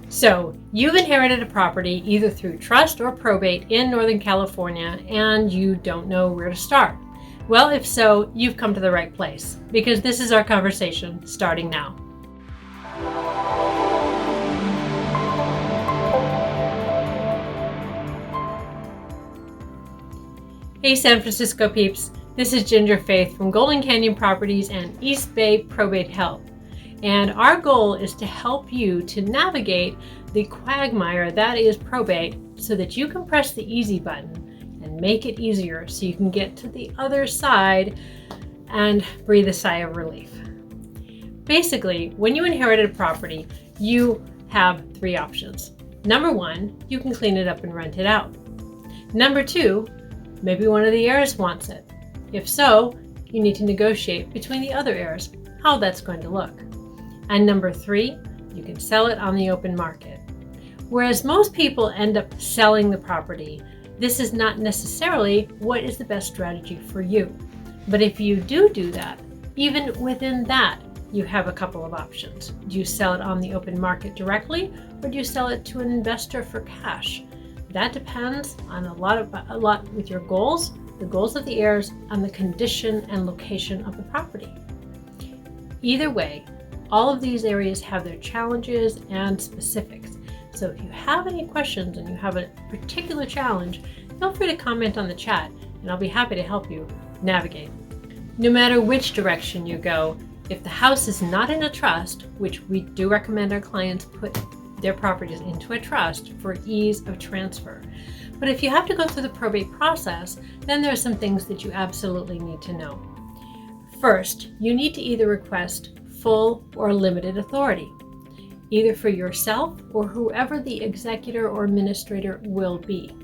So you've inherited a property either through trust or probate in Northern California, and you don't know where to start. Well, if so, you've come to the right place, because this is our conversation starting now. Hey San Francisco peeps, this is Ginger Faith from Golden Canyon Properties and East Bay Probate Help. And our goal is to help you to navigate the quagmire that is probate so that you can press the easy button and make it easier so you can get to the other side and breathe a sigh of relief. Basically, when you inherited a property, you have three options. Number one, you can clean it up and rent it out. Number two, maybe one of the heirs wants it. If so, you need to negotiate between the other heirs how that's going to look. And number three, you can sell it on the open market. Whereas most people end up selling the property, this is not necessarily what is the best strategy for you. But if you do that, even within that, you have a couple of options. Do you sell it on the open market directly, or do you sell it to an investor for cash? That depends on a lot with your goals, the goals of the heirs, and the condition and location of the property. Either way, all of these areas have their challenges and specifics. So if you have any questions and you have a particular challenge, feel free to comment on the chat and I'll be happy to help you navigate. No matter which direction you go, if the house is not in a trust, which we do recommend our clients put their properties into a trust for ease of transfer. But if you have to go through the probate process, then there are some things that you absolutely need to know. First, you need to either request full or limited authority, either for yourself or whoever the executor or administrator will be.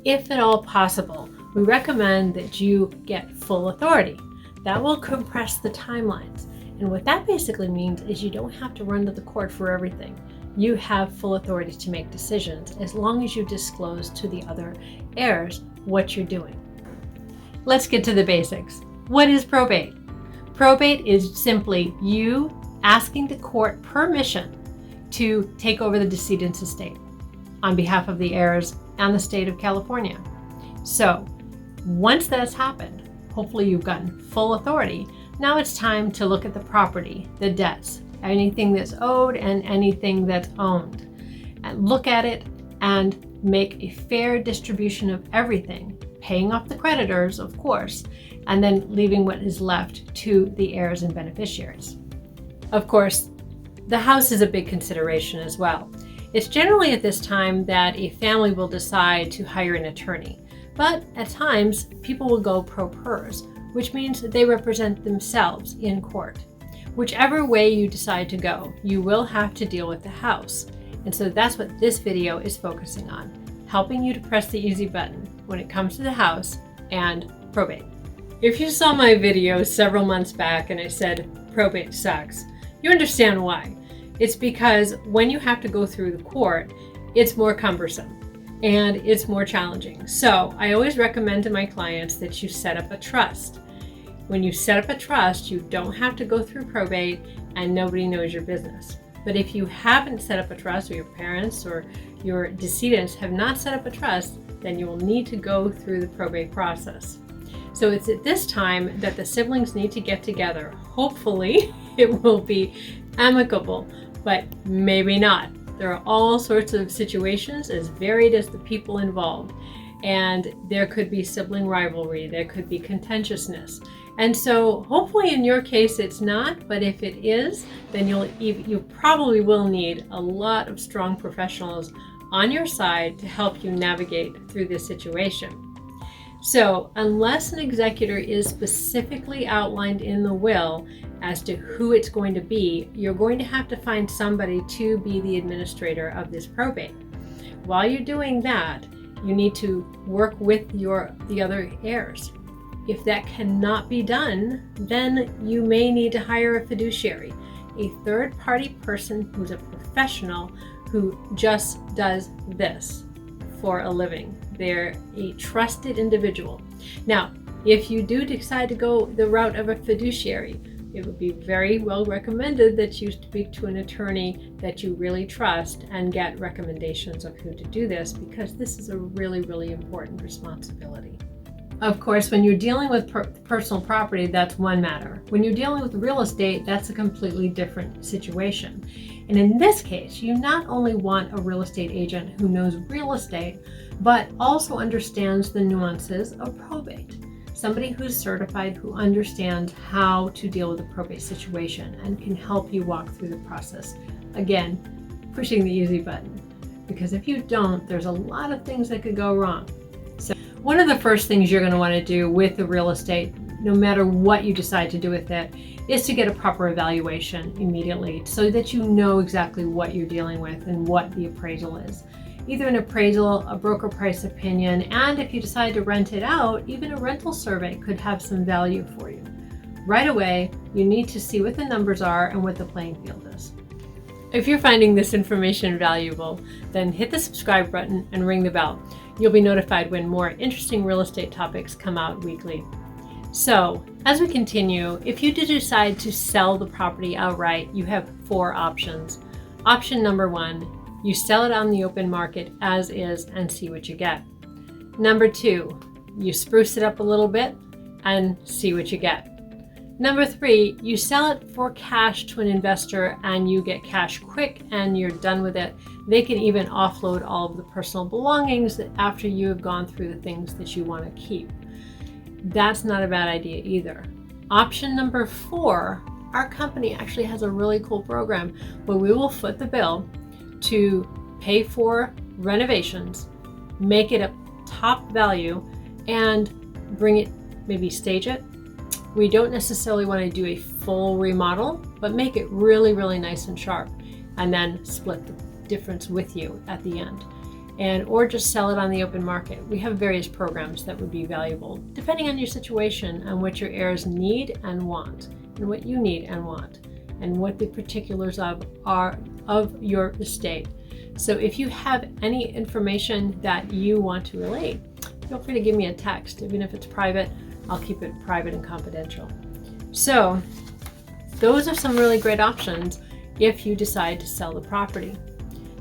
If at all possible, we recommend that you get full authority. That will compress the timelines. And what that basically means is you don't have to run to the court for everything. You have full authority to make decisions as long as you disclose to the other heirs what you're doing. Let's get to the basics. What is probate? Probate is simply you asking the court permission to take over the decedent's estate on behalf of the heirs and the state of California. So once that's happened, hopefully you've gotten full authority. Now it's time to look at the property, the debts, anything that's owed and anything that's owned. And look at it and make a fair distribution of everything, paying off the creditors, of course, and then leaving what is left to the heirs and beneficiaries. Of course, the house is a big consideration as well. It's generally at this time that a family will decide to hire an attorney, but at times people will go pro pers, which means that they represent themselves in court. Whichever way you decide to go, you will have to deal with the house. And so that's what this video is focusing on, helping you to press the easy button when it comes to the house and probate. If you saw my video several months back and I said probate sucks, you understand why. It's because when you have to go through the court, it's more cumbersome and it's more challenging. So I always recommend to my clients that you set up a trust. When you set up a trust, you don't have to go through probate and nobody knows your business. But if you haven't set up a trust, or your parents or your decedents have not set up a trust, then you will need to go through the probate process. So it's at this time that the siblings need to get together. Hopefully it will be amicable, but maybe not. There are all sorts of situations as varied as the people involved. And there could be sibling rivalry, there could be contentiousness. And so hopefully in your case it's not, but if it is, then you probably will need a lot of strong professionals on your side to help you navigate through this situation. So unless an executor is specifically outlined in the will as to who it's going to be, you're going to have to find somebody to be the administrator of this probate. While you're doing that, you need to work with the other heirs. If that cannot be done, then you may need to hire a fiduciary, a third-party person who's a professional who just does this for a living. They're a trusted individual. Now, if you do decide to go the route of a fiduciary, it would be very well recommended that you speak to an attorney that you really trust and get recommendations of who to do this, because this is a really, really important responsibility. Of course, when you're dealing with personal property, that's one matter. When you're dealing with real estate, that's a completely different situation. And in this case, you not only want a real estate agent who knows real estate, but also understands the nuances of probate. Somebody who's certified, who understands how to deal with a probate situation and can help you walk through the process. Again, pushing the easy button, because if you don't, there's a lot of things that could go wrong. So one of the first things you're going to want to do with the real estate, no matter what you decide to do with it, is to get a proper evaluation immediately so that you know exactly what you're dealing with and what the appraisal is. Either an appraisal, a broker price opinion, and if you decide to rent it out, even a rental survey could have some value for you. Right away, you need to see what the numbers are and what the playing field is. If you're finding this information valuable, then hit the subscribe button and ring the bell. You'll be notified when more interesting real estate topics come out weekly. So, as we continue, if you do decide to sell the property outright, you have 4 options. Option number 1, you sell it on the open market as is and see what you get. Number 2, you spruce it up a little bit and see what you get. Number 3, you sell it for cash to an investor and you get cash quick and you're done with it. They can even offload all of the personal belongings after you have gone through the things that you want to keep. That's not a bad idea either. Option number 4, our company actually has a really cool program where we will foot the bill to pay for renovations, make it a top value, and bring it, maybe stage it. We don't necessarily want to do a full remodel, but make it really, really nice and sharp, and then split the difference with you at the end. Or just sell it on the open market. We have various programs that would be valuable, depending on your situation and what your heirs need and want, and what you need and want, and what the particulars are of your estate. So if you have any information that you want to relate, feel free to give me a text. Even if it's private, I'll keep it private and confidential. So those are some really great options if you decide to sell the property.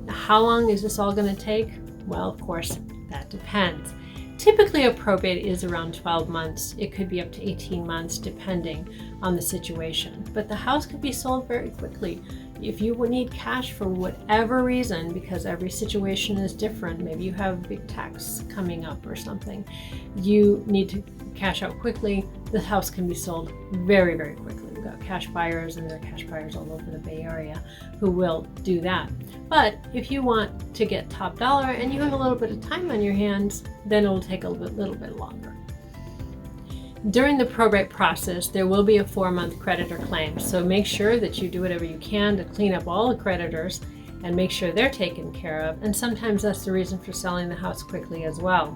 Now, how long is this all going to take? Well, of course, that depends. Typically, a probate is around 12 months. It could be up to 18 months, depending on the situation. But the house could be sold very quickly. If you would need cash for whatever reason, because every situation is different, maybe you have a big tax coming up or something, you need to cash out quickly, the house can be sold very, very quickly. We've got cash buyers, and there are cash buyers all over the Bay Area who will do that. But if you want to get top dollar and you have a little bit of time on your hands, then it will take a little bit longer. During the probate process, there will be a 4-month creditor claim, so make sure that you do whatever you can to clean up all the creditors and make sure they're taken care of, and sometimes that's the reason for selling the house quickly as well.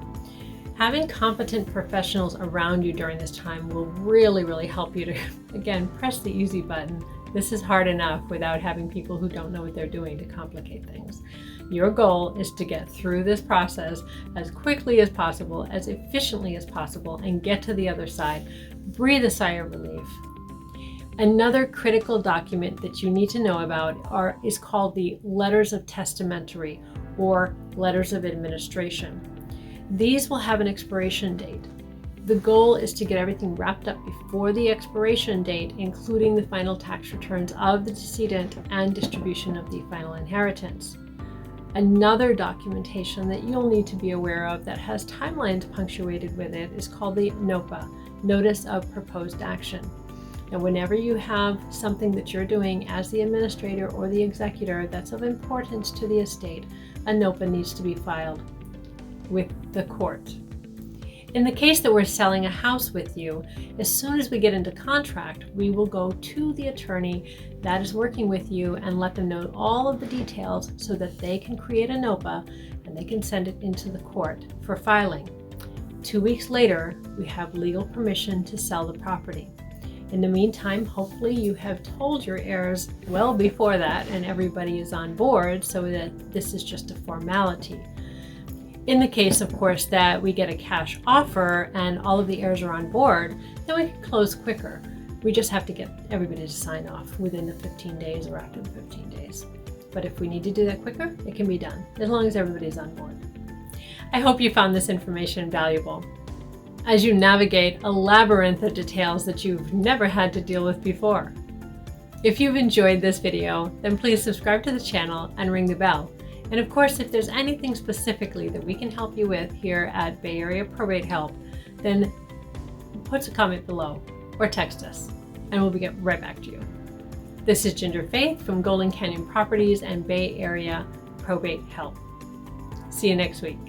Having competent professionals around you during this time will really, really help you to, again, press the easy button. This is hard enough without having people who don't know what they're doing to complicate things. Your goal is to get through this process as quickly as possible, as efficiently as possible, and get to the other side. Breathe a sigh of relief. Another critical document that you need to know about is called the Letters of Testamentary or Letters of Administration. These will have an expiration date. The goal is to get everything wrapped up before the expiration date, including the final tax returns of the decedent and distribution of the final inheritance. Another documentation that you'll need to be aware of that has timelines punctuated with it is called the NOPA, Notice of Proposed Action. Now, whenever you have something that you're doing as the administrator or the executor that's of importance to the estate, a NOPA needs to be filed with the court. In the case that we're selling a house with you, as soon as we get into contract, we will go to the attorney that is working with you and let them know all of the details so that they can create a NOPA and they can send it into the court for filing. 2 weeks later, we have legal permission to sell the property. In the meantime, hopefully you have told your heirs well before that and everybody is on board so that this is just a formality. In the case, of course, that we get a cash offer and all of the heirs are on board, then we can close quicker. We just have to get everybody to sign off within the 15 days or after the 15 days. But if we need to do that quicker, it can be done, as long as everybody's on board. I hope you found this information valuable as you navigate a labyrinth of details that you've never had to deal with before. If you've enjoyed this video, then please subscribe to the channel and ring the bell. And of course, if there's anything specifically that we can help you with here at Bay Area Probate Help, then put a comment below or text us, and we'll get right back to you. This is Ginger Faith from Golden Canyon Properties and Bay Area Probate Help. See you next week.